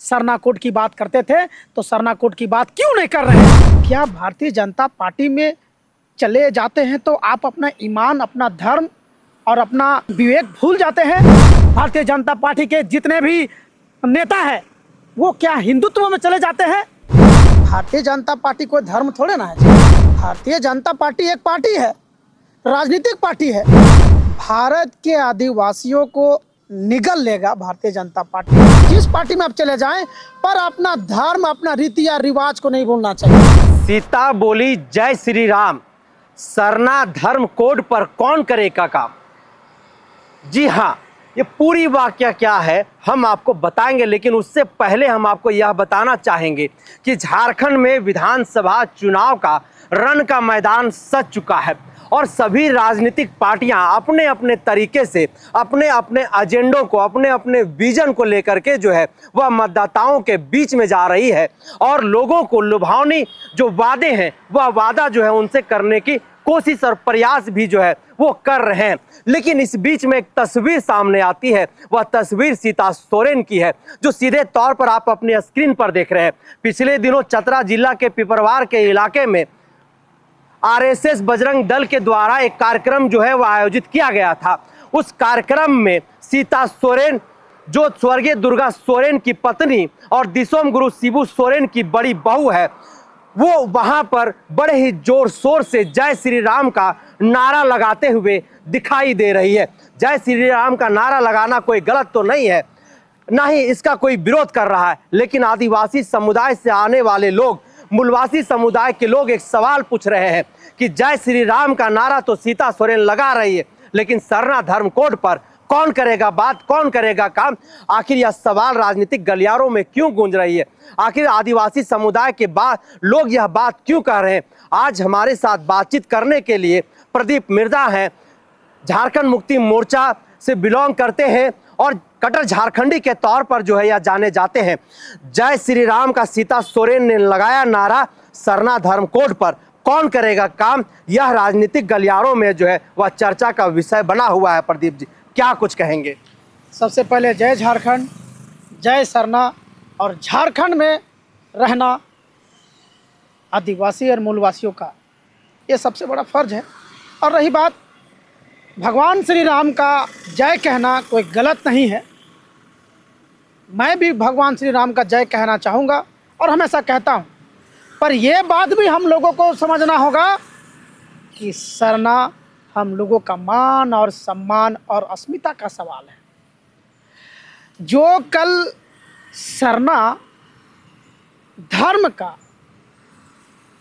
Sarna code की बात करते थे तो सरना कोड की बात क्यों नहीं कर रहे हैं? क्या भारतीय जनता पार्टी में चले जाते हैं तो आप अपना ईमान, अपना धर्म और अपना विवेक भूल जाते हैं? भारतीय जनता पार्टी के जितने भी नेता हैं वो क्या हिंदुत्व में चले जाते हैं? भारतीय जनता पार्टी कोई धर्म थोड़े ना है। भारतीय जनता पार्टी एक पार्टी है, राजनीतिक पार्टी है। भारत के आदिवासियों को निगल लेगा भारतीय जनता पार्टी। जिस पार्टी में आप चले जाएं पर अपना धर्म, अपना रीति या रिवाज को नहीं भूलना चाहिए। सीता बोली जय श्री राम, सरना धर्म कोड पर कौन करेगा काम? जी हाँ, ये पूरी वाकया क्या है हम आपको बताएंगे, लेकिन उससे पहले हम आपको यह बताना चाहेंगे कि झारखंड में विधानसभा चुनाव का रण का मैदान सज चुका है और सभी राजनीतिक पार्टियां अपने अपने तरीके से अपने अपने एजेंडों को, अपने अपने विजन को लेकर के जो है वह मतदाताओं के बीच में जा रही है और लोगों को लुभावनी जो वादे हैं वह वादा जो है उनसे करने की कोशिश और प्रयास भी जो है वो कर रहे हैं। लेकिन इस बीच में एक तस्वीर सामने आती है, वह तस्वीर सीता सोरेन की है जो सीधे तौर पर आप अपने स्क्रीन पर देख रहे हैं। पिछले दिनों चतरा जिला के पिपरवार के इलाके में आरएसएस बजरंग दल के द्वारा एक कार्यक्रम जो है वह आयोजित किया गया था। उस कार्यक्रम में सीता सोरेन जो स्वर्गीय दुर्गा सोरेन की पत्नी और दिसोम गुरु शिबू सोरेन की बड़ी बहू है, वो वहां पर बड़े ही जोर शोर से जय श्री राम का नारा लगाते हुए दिखाई दे रही है। जय श्री राम का नारा लगाना कोई गलत तो नहीं है, ना ही इसका कोई विरोध कर रहा है, लेकिन आदिवासी समुदाय से आने वाले लोग, मूलवासी समुदाय के लोग एक सवाल पूछ रहे हैं कि जय श्री राम का नारा तो सीता सोरेन लगा रही है, लेकिन सरना धर्म कोड पर कौन करेगा बात, कौन करेगा काम? आखिर यह सवाल राजनीतिक गलियारों में क्यों गूंज रही है? आखिर आदिवासी समुदाय के बाद लोग यह बात क्यों कह रहे हैं? आज हमारे साथ बातचीत करने के लिए प्रदीप मिर्जा हैं, झारखंड मुक्ति मोर्चा से बिलोंग करते हैं और कट्टर झारखंडी के तौर पर जो है यह जाने जाते हैं। जय श्री राम का सीता सोरेन ने लगाया नारा, सरना धर्म कोड पर कौन करेगा काम? यह राजनीतिक गलियारों में जो है वह चर्चा का विषय बना हुआ है। प्रदीप जी, क्या कुछ कहेंगे? सबसे पहले जय झारखंड, जय सरना। और झारखंड में रहना आदिवासी और मूलवासियों का ये सबसे बड़ा फर्ज है। और रही बात भगवान श्री राम का जय कहना कोई गलत नहीं है, मैं भी भगवान श्री राम का जय कहना चाहूँगा और हमेशा कहता हूँ। पर यह बात भी हम लोगों को समझना होगा कि सरना हम लोगों का मान और सम्मान और अस्मिता का सवाल है। जो कल सरना धर्म का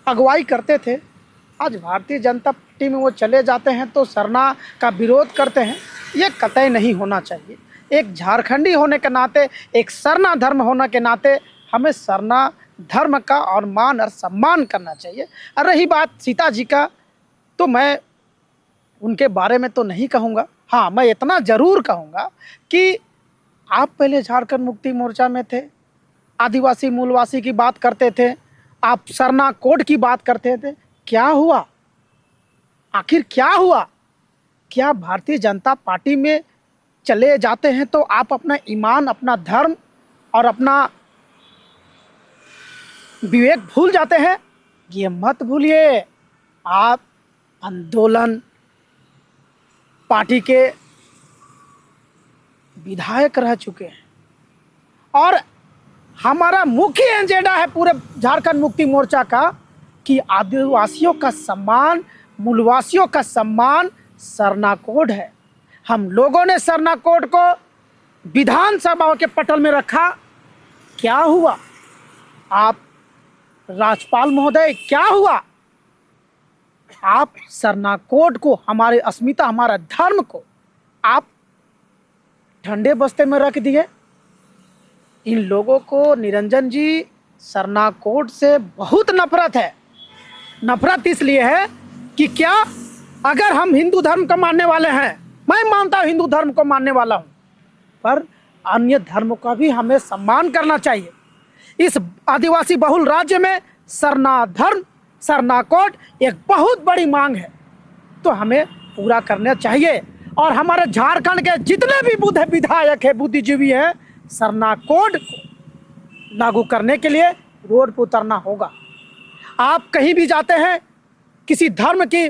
अगुवाई करते थे, आज भारतीय जनता पार्टी में वो चले जाते हैं तो सरना का विरोध करते हैं। ये कतई नहीं होना चाहिए। एक झारखंडी होने के नाते, एक सरना धर्म होने के नाते हमें सरना धर्म का और मान और सम्मान करना चाहिए। और रही बात सीता जी का, तो मैं उनके बारे में तो नहीं कहूँगा। हाँ, मैं इतना ज़रूर कहूँगा कि आप पहले झारखंड मुक्ति मोर्चा में थे, आदिवासी मूलवासी की बात करते थे, आप सरना कोड की बात करते थे। क्या हुआ? आखिर क्या हुआ? क्या भारतीय जनता पार्टी में चले जाते हैं तो आप अपना ईमान, अपना धर्म और अपना विवेक भूल जाते हैं? ये मत भूलिए। आप आंदोलन पार्टी के विधायक रह चुके हैं और हमारा मुख्य एजेंडा है पूरे झारखंड मुक्ति मोर्चा का कि आदिवासियों का सम्मान, मूलवासियों का सम्मान सरना कोड है। हम लोगों ने सरना कोड को विधानसभा के पटल में रखा। क्या हुआ? आप राज्यपाल महोदय, क्या हुआ? आप सरना कोड को, हमारे अस्मिता, हमारा धर्म को आप ठंडे बस्ते में रख दिए। इन लोगों को, निरंजन जी, सरना कोड से बहुत नफरत है। नफरत इसलिए है कि क्या, अगर हम हिंदू धर्म को मानने वाले हैं, मैं मानता हूँ हिंदू धर्म को मानने वाला हूँ, पर अन्य धर्म का भी हमें सम्मान करना चाहिए। इस आदिवासी बहुल राज्य में सरना धर्म, सरना कोड एक बहुत बड़ी मांग है, तो हमें पूरा करना चाहिए। और हमारे झारखंड के जितने भी बुद्ध विधायक हैं, बुद्धिजीवी हैं, सरना कोड को लागू करने के लिए रोड पर उतरना होगा। आप कहीं भी जाते हैं, किसी धर्म की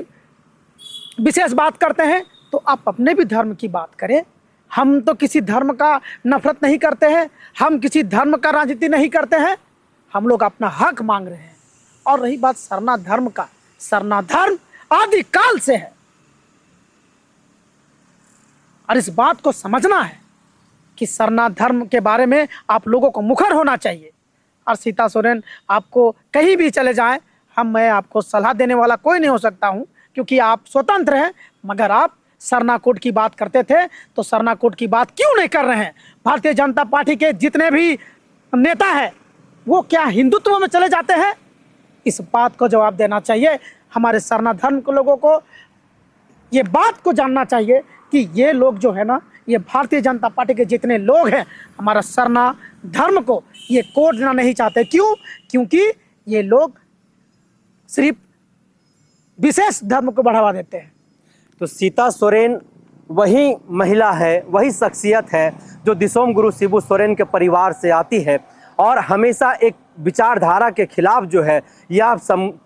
विशेष बात करते हैं, तो आप अपने भी धर्म की बात करें। हम तो किसी धर्म का नफरत नहीं करते हैं, हम किसी धर्म का राजनीति नहीं करते हैं, हम लोग अपना हक मांग रहे हैं। और रही बात सरना धर्म का, सरना धर्म आदिकाल से है और इस बात को समझना है कि सरना धर्म के बारे में आप लोगों को मुखर होना चाहिए। और सीता सोरेन, आपको कहीं भी चले जाएं, मैं आपको सलाह देने वाला कोई नहीं हो सकता हूं, क्योंकि आप स्वतंत्र हैं। मगर आप सरना कोड की बात करते थे, तो सरना कोड की बात क्यों नहीं कर रहे हैं? भारतीय जनता पार्टी के जितने भी नेता हैं वो क्या हिंदुत्व में चले जाते हैं? इस बात को जवाब देना चाहिए। हमारे सरना धर्म के लोगों को ये बात को जानना चाहिए कि ये लोग जो है ना, ये भारतीय जनता पार्टी के जितने लोग हैं, हमारा सरना धर्म को ये कोड देना नहीं चाहते। क्यों? क्योंकि ये लोग सिर्फ विशेष धर्म को बढ़ावा देते हैं। तो सीता सोरेन वही महिला है, वही शख्सियत है जो दिसोम गुरु शिबू सोरेन के परिवार से आती है और हमेशा एक विचारधारा के खिलाफ जो है यह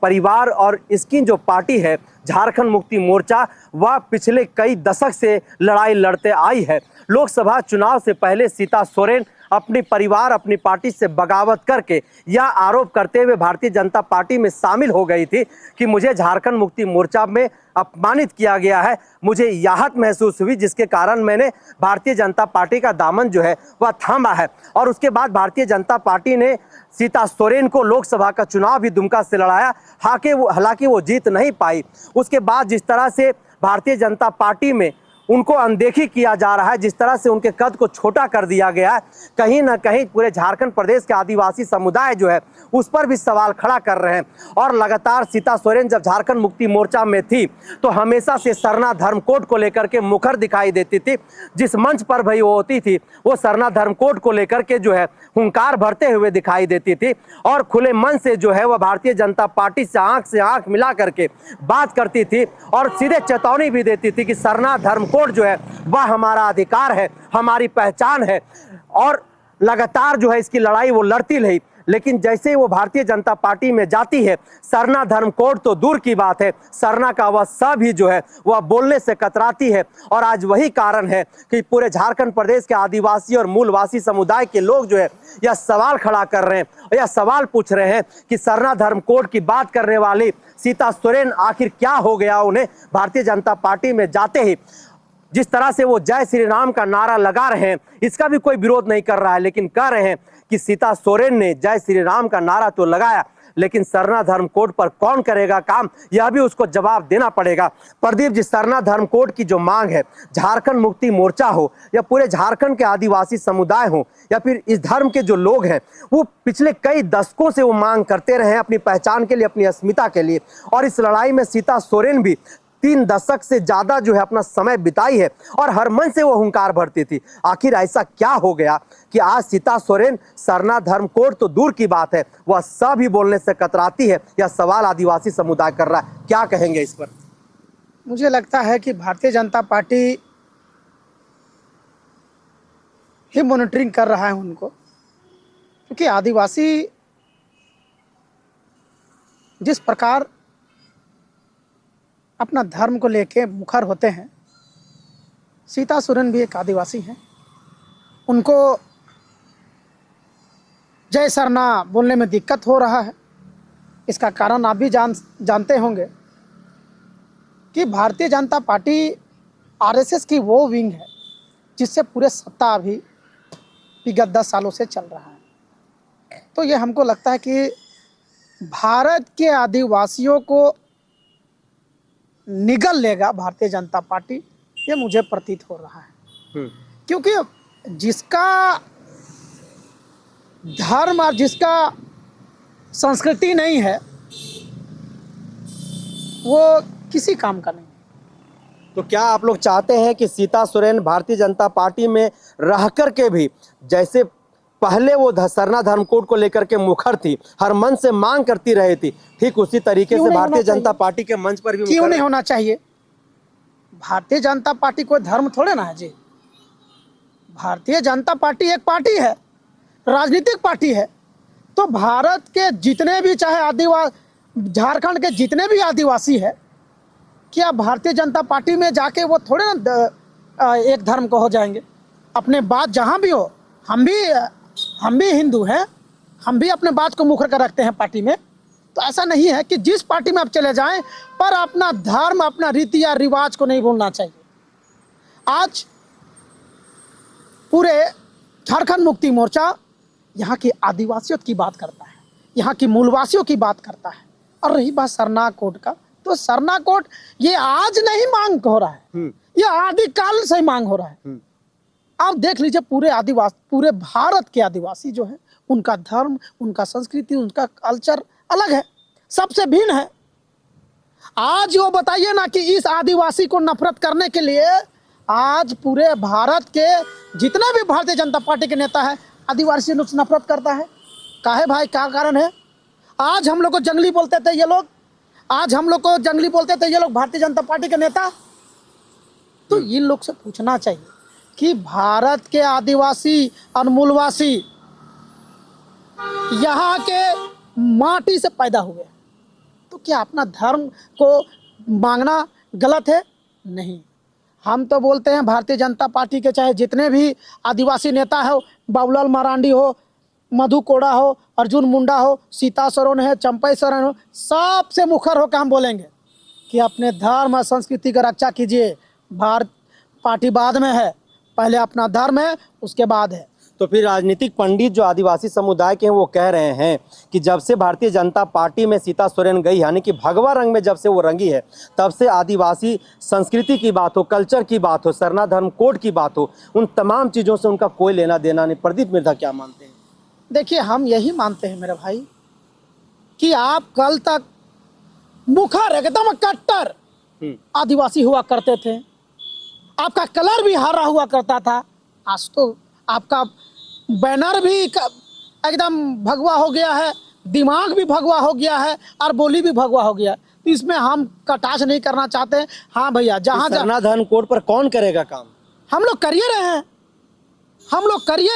परिवार और इसकी जो पार्टी है झारखंड मुक्ति मोर्चा, वह पिछले कई दशक से लड़ाई लड़ते आई है। लोकसभा चुनाव से पहले सीता सोरेन अपने परिवार, अपनी पार्टी से बगावत करके यह आरोप करते हुए भारतीय जनता पार्टी में शामिल हो गई थी कि मुझे झारखंड मुक्ति मोर्चा में अपमानित किया गया है, मुझे याहत महसूस हुई, जिसके कारण मैंने भारतीय जनता पार्टी का दामन जो है वह थामा है। और उसके बाद भारतीय जनता पार्टी ने सीता सोरेन को लोकसभा का चुनाव भी दुमका से लड़ाया, हालांकि वो जीत नहीं पाई। उसके बाद जिस तरह से भारतीय जनता पार्टी में उनको अनदेखी किया जा रहा है, जिस तरह से उनके कद को छोटा कर दिया गया है, कहीं ना कहीं पूरे झारखंड प्रदेश के आदिवासी समुदाय जो है उस पर भी सवाल खड़ा कर रहे हैं। और लगातार सीता सोरेन जब झारखंड मुक्ति मोर्चा में थी तो हमेशा से सरना धर्म कोड को लेकर के मुखर दिखाई देती थी। जिस मंच पर भी वो होती थी वो सरना धर्म कोड को लेकर के जो है हुंकार भरते हुए दिखाई देती थी और खुले मन से जो है वह भारतीय जनता पार्टी से आंख मिला करके बात करती थी और सीधे चेतावनी भी देती थी कि सरना धर्म कोड जो है वह हमारा अधिकार है, हमारी पहचान है। और लगातार जो है इसकी लड़ाई वो लड़ती रही। लेकिन जैसे ही वो भारतीय जनता पार्टी में जाती है, सरना धर्म कोड तो दूर की बात है, सरना का वह स भी जो है वह बोलने से कतराती है। और आज वही कारण है कि पूरे झारखंड प्रदेश के आदिवासी और मूलवासी समुदाय के लोग जो है यह सवाल खड़ा कर रहे हैं, यह सवाल पूछ रहे हैं कि सरना धर्म कोड की बात करने वाली सीता सोरेन आखिर क्या हो गया उन्हें? भारतीय जनता पार्टी में जाते ही जिस तरह से वो जय श्री राम का नारा लगा रहे हैं, इसका भी कोई विरोध नहीं कर रहा है, लेकिन कह रहे हैं कि सीता सोरेन ने जय श्री राम का नारा तो लगाया, लेकिन सरना धर्म कोड पर कौन करेगा काम, यह भी उसको जवाब देना पड़ेगा। प्रदीप जी, सरना धर्म कोड की जो मांग है, झारखंड मुक्ति मोर्चा हो या पूरे झारखंड के आदिवासी समुदाय हो या फिर इस धर्म के जो लोग हैं, वो पिछले कई दशकों से वो मांग करते रहे हैं अपनी पहचान के लिए, अपनी अस्मिता के लिए। और इस लड़ाई में सीता सोरेन भी 3 दशक से ज्यादा जो है अपना समय बिताई है और हर मन से वो हुंकार भरती थी। आखिर ऐसा क्या हो गया कि आज सीता सोरेन सरना धर्म कोड तो दूर की बात है, वह स भी बोलने से कतराती है? यह सवाल आदिवासी समुदाय कर रहा है, क्या कहेंगे इस पर? मुझे लगता है कि भारतीय जनता पार्टी ही मॉनिटरिंग कर रहा है उनको, क्योंकि आदिवासी जिस प्रकार अपना धर्म को लेके मुखर होते हैं, सीता सोरेन भी एक आदिवासी हैं। उनको जय सरना बोलने में दिक्कत हो रहा है। इसका कारण आप भी जानते होंगे कि भारतीय जनता पार्टी आरएसएस की वो विंग है जिससे पूरे सत्ता अभी विगत 10 सालों से चल रहा है। तो ये हमको लगता है कि भारत के आदिवासियों को निगल लेगा भारतीय जनता पार्टी, ये मुझे प्रतीत हो रहा है। क्योंकि जिसका धर्म और जिसका संस्कृति नहीं है वो किसी काम का नहीं। तो क्या आप लोग चाहते हैं कि सीता सोरेन भारतीय जनता पार्टी में रह कर के भी जैसे पहले वो सरना धर्म कोड को लेकर के मुखर थी, हर मन से मांग करती रही थी, ठीक उसी तरीके से भारतीय जनता पार्टी के मंच पर भी क्यों नहीं होना चाहिए? भारतीय जनता पार्टी कोई धर्म थोड़े ना है जी। भारतीय जनता पार्टी एक पार्टी है, राजनीतिक पार्टी है। तो भारत के जितने भी चाहे आदिवासी, झारखंड के जितने भी आदिवासी है, क्या भारतीय जनता पार्टी में जाके वो थोड़े ना एक धर्म को हो जाएंगे? अपने बात जहाँ भी हो, हम भी हिंदू हैं, हम भी अपने बात को मुखर कर रखते हैं पार्टी में। तो ऐसा नहीं है कि जिस पार्टी में आप चले जाएं पर अपना धर्म, अपना रीति या रिवाज को नहीं भूलना चाहिए। आज पूरे झारखंड मुक्ति मोर्चा यहाँ की आदिवासियों की बात करता है, यहाँ की मूलवासियों की बात करता है। और रही बात सरना कोड का, तो सरना कोड ये आज नहीं मांग हो रहा है, ये आदिकाल से मांग हो रहा है। आप देख लीजिए, पूरे भारत के आदिवासी जो है, उनका धर्म, उनका संस्कृति, उनका कल्चर अलग है, सबसे भिन्न है। आज वो बताइए ना कि इस आदिवासी को नफरत करने के लिए आज पूरे भारत के जितने भी भारतीय जनता पार्टी के नेता है, आदिवासी लोग से नफरत करता है। काहे भाई, क्या कारण है? आज हम लोग को जंगली बोलते थे ये लोग, भारतीय जनता पार्टी के नेता। तो इन लोग से पूछना चाहिए कि भारत के आदिवासी और मूलवासी यहाँ के माटी से पैदा हुए, तो क्या अपना धर्म को मांगना गलत है? नहीं। हम तो बोलते हैं भारतीय जनता पार्टी के चाहे जितने भी आदिवासी नेता हो, बाबूलाल मरांडी हो, मधु कोड़ा हो, अर्जुन मुंडा हो, सीता सोरेन है, चंपई सोरेन हो, सबसे मुखर होकर हम बोलेंगे कि अपने धर्म और संस्कृति की रक्षा कीजिए। भारत पार्टी बाद में है, पहले अपना धर्म है, उसके बाद है। तो फिर राजनीतिक पंडित जो आदिवासी समुदाय के हैं वो कह रहे हैं कि जब से भारतीय जनता पार्टी में सीता सोरेन गई, यानी कि भगवा रंग में जब से वो रंगी है, तब से आदिवासी संस्कृति की बात हो, कल्चर की बात हो, सरना धर्म कोड की बात हो, उन तमाम चीज़ों से उनका कोई लेना देना नहीं। प्रदीप मिर्धा क्या मानते हैं? देखिए, हम यही मानते हैं मेरे भाई कि आप कल तक मुखर एकदम कट्टर आदिवासी हुआ करते थे, आपका कलर भी हरा हुआ करता था। आज तो आपका बैनर भी एकदम भगवा हो गया है, दिमाग भी भगवा हो गया है और बोली भी भगवा हो गया। तो इसमें हम कटाक्ष नहीं करना चाहते। हाँ भैया, जहाँ सरना धर्म कोड पर कौन करेगा काम? हम लोग करिए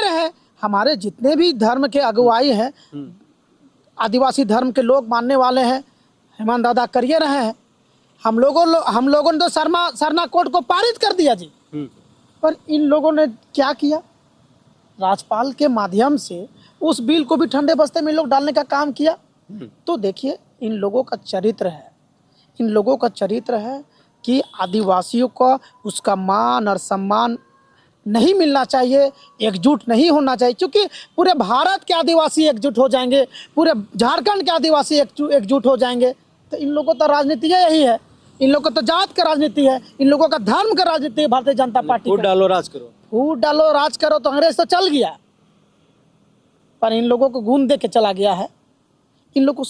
रहे हैं। हमारे जितने भी धर्म के अगुवाई हैं, आदिवासी धर्म के लोग मानने वाले हैं, हेमंत दादा करिए रहे हैं। हम लोगों ने तो सरना कोड को पारित कर दिया जी, पर इन लोगों ने क्या किया? राज्यपाल के माध्यम से उस बिल को भी ठंडे बस्ते में लोग डालने का काम किया। तो देखिए, इन लोगों का चरित्र है कि आदिवासियों को उसका मान और सम्मान नहीं मिलना चाहिए, एकजुट नहीं होना चाहिए। क्योंकि पूरे भारत के आदिवासी एकजुट हो जाएंगे, पूरे झारखंड के आदिवासी एकजुट हो जाएंगे। तो इन लोगों का राजनीति यही है, इन लोगों को तो जात का राजनीति है, इन लोगों का धर्म का राजनीति है। भारतीय जनता पार्टी फूट डालो राज करो, तो अंग्रेज तो चल गया, पर इन लोगों को गुण दे के चला गया है। इन लोगों को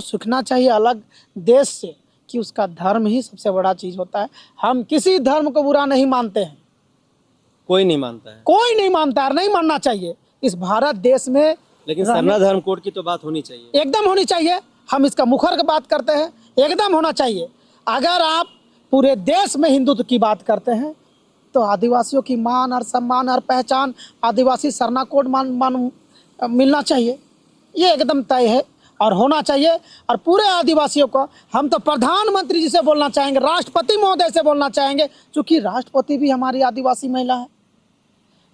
सीखना चाहिए अलग देश से कि उसका धर्म ही सबसे बड़ा चीज होता है। हम किसी धर्म को बुरा नहीं मानते हैं, कोई नहीं मानता और नहीं मानना चाहिए इस भारत देश में। लेकिन सरना धर्म कोड की तो बात होनी चाहिए, एकदम होनी चाहिए। हम इसका मुखर की बात करते हैं, एकदम होना चाहिए। अगर आप पूरे देश में हिंदुत्व की बात करते हैं तो आदिवासियों की मान और सम्मान और पहचान, आदिवासी सरना कोड मान मिलना चाहिए, ये एकदम तय है और होना चाहिए। और पूरे आदिवासियों को हम तो प्रधानमंत्री जी से बोलना चाहेंगे, राष्ट्रपति महोदय से बोलना चाहेंगे, क्योंकि राष्ट्रपति भी हमारी आदिवासी महिला है,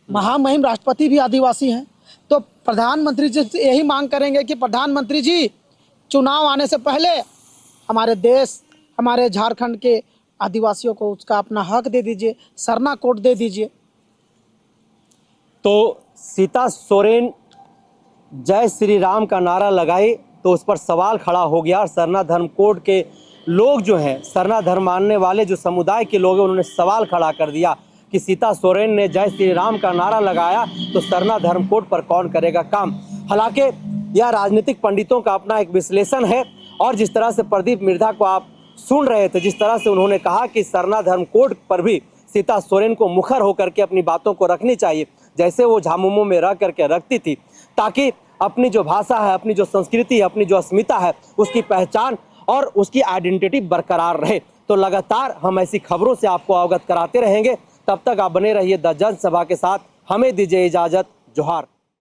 महामहिम राष्ट्रपति भी आदिवासी हैं। तो प्रधानमंत्री जी से यही मांग करेंगे कि प्रधानमंत्री जी, चुनाव आने से पहले हमारे देश, हमारे झारखंड के आदिवासियों को उसका अपना हक दे दीजिए, सरना कोड दे दीजिए। तो सीता सोरेन जय श्री राम का नारा लगाए तो उस पर सवाल खड़ा हो गया। और सरना धर्म कोड के लोग जो हैं, सरना धर्म मानने वाले जो समुदाय के लोग हैं, उन्होंने सवाल खड़ा कर दिया कि सीता सोरेन ने जय श्री राम का नारा लगाया तो सरना धर्म कोड पर कौन करेगा काम। हालांकि यह राजनीतिक पंडितों का अपना एक विश्लेषण है। और जिस तरह से प्रदीप मिर्धा को आप सुन रहे थे, जिस तरह से उन्होंने कहा कि सरना धर्म कोड पर भी सीता सोरेन को मुखर होकर के अपनी बातों को रखनी चाहिए, जैसे वो झामुमो में रह करके रखती थी, ताकि अपनी जो भाषा है, अपनी जो संस्कृति है, अपनी जो अस्मिता है, उसकी पहचान और उसकी आइडेंटिटी बरकरार रहे। तो लगातार हम ऐसी खबरों से आपको अवगत कराते रहेंगे। तब तक आप बने रहिए द जनसभा के साथ। हमें दीजिए इजाज़त। जोहार।